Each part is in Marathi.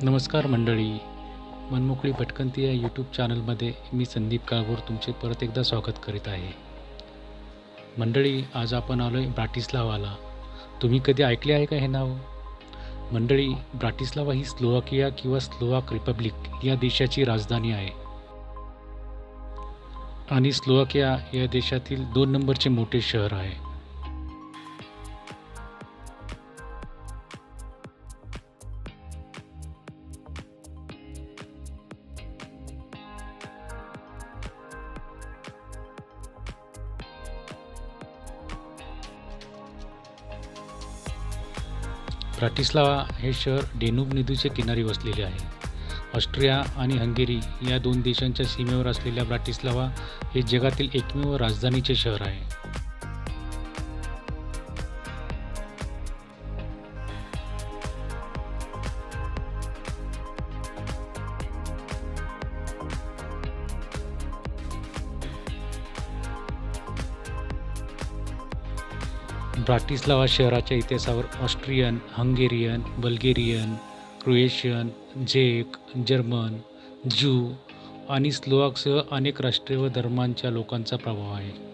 नमस्कार मंडळी. मनमोकळी भटकंती या यूट्यूब चॅनलमध्ये मी संदीप काळभोर तुमचे परत एकदा स्वागत करीत आहे. मंडळी, आज आपण आलो आहे ब्राटिस्लावाला. तुम्ही कधी ऐकले आहे का हे नाव? मंडळी, ब्राटिस्लावा ही स्लोवाकिया किंवा स्लोवाक रिपब्लिक या देशाची राजधानी आहे आणि स्लोवाकिया या देशातील 2 नंबरचे मोठे शहर आहे. ब्राटिस्लावा हे शहर डेन्यूब नदीच्या किनारी वसलेले आहे. ऑस्ट्रिया आणि हंगेरी या 2 देशांच्या सीमेवर असलेल्या ब्राटिस्लावा हे जगातील एकमेव राजधानीचे शहर आहे. ब्राटिस्लावा शहराच्या इतिहासावर ऑस्ट्रियन, हंगेरियन, बल्गेरियन, क्रोएशियन, झेक, जर्मन, ज्यू आणि स्लोवाकसह अनेक राष्ट्रीय व धर्मांच्या लोकांचा प्रभाव आहे.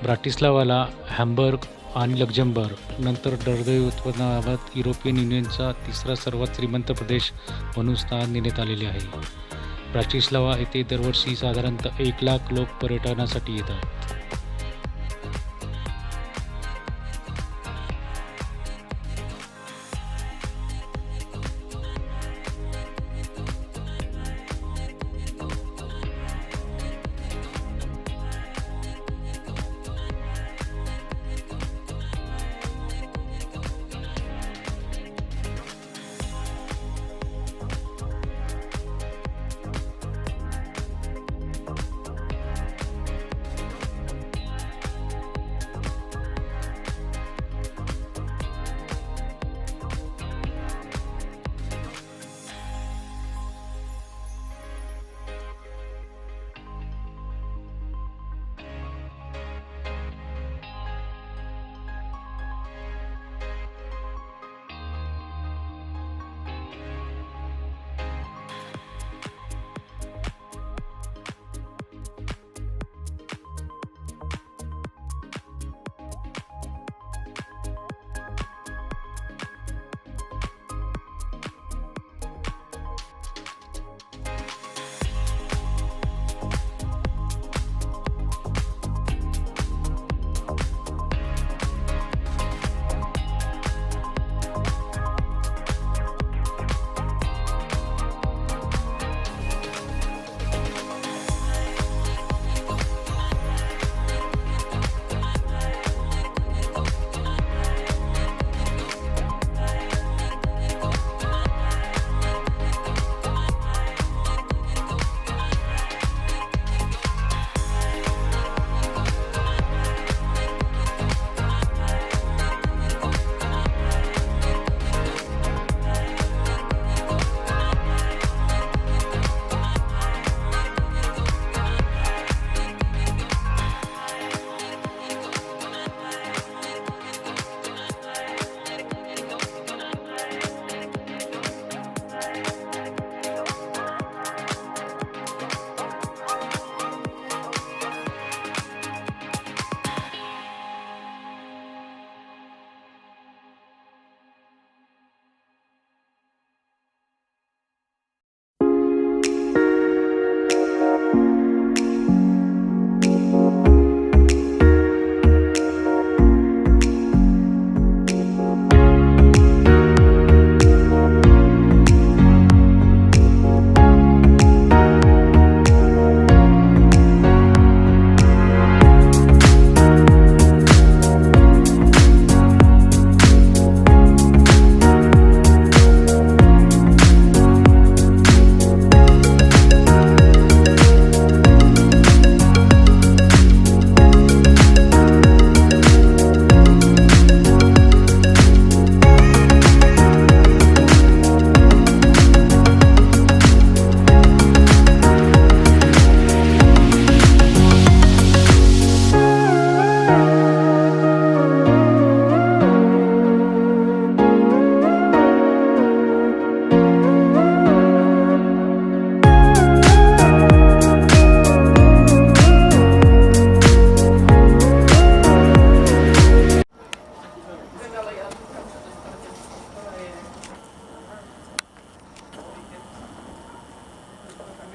ब्राटिस्लावाला हॅम्बर्ग आणि लक्झेंबर्ग नंतर दुर्दैवात युरोपियन युनियनचा तिसरा सर्वात श्रीमंत प्रदेश म्हणून स्थान देण्यात आलेले आहे. ब्राटिस्लावा येथे दरवर्षी साधारणतः 1 लाख लोक पर्यटनासाठी येतात.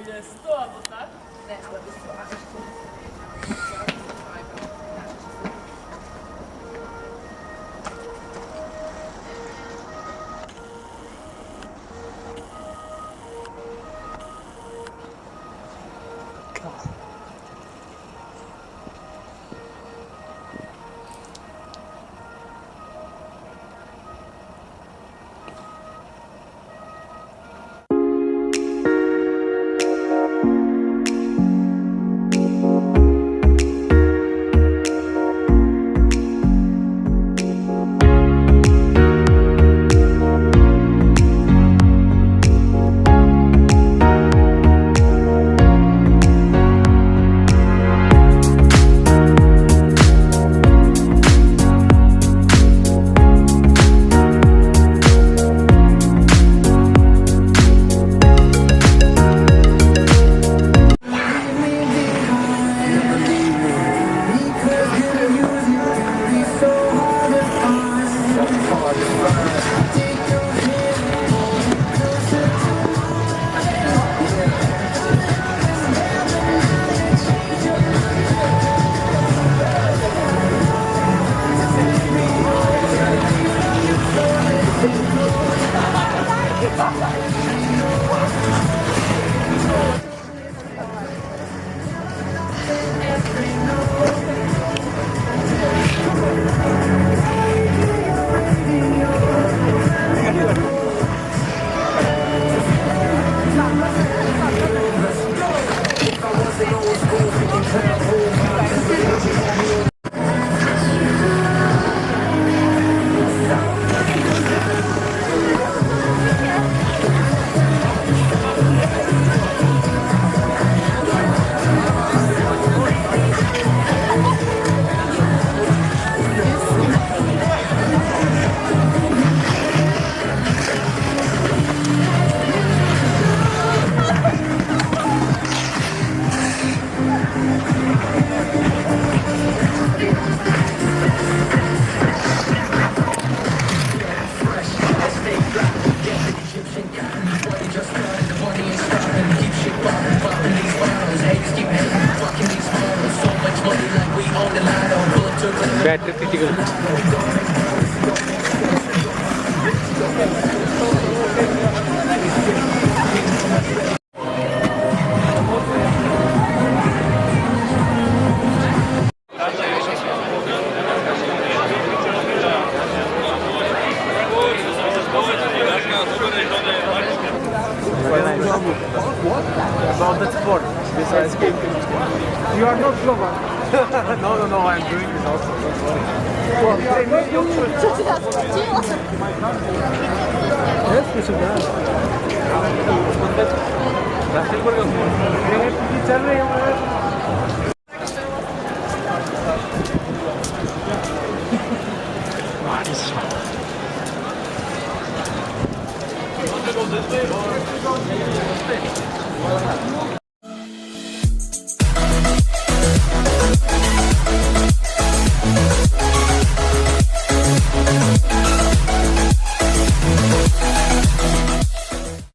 Będzie 100 albo tak? Ne, to by to až Battery critical. About that sport, besides game. You are not Slovak. No, I'm doing this also. Well, yes, we should have. चल रहे हैं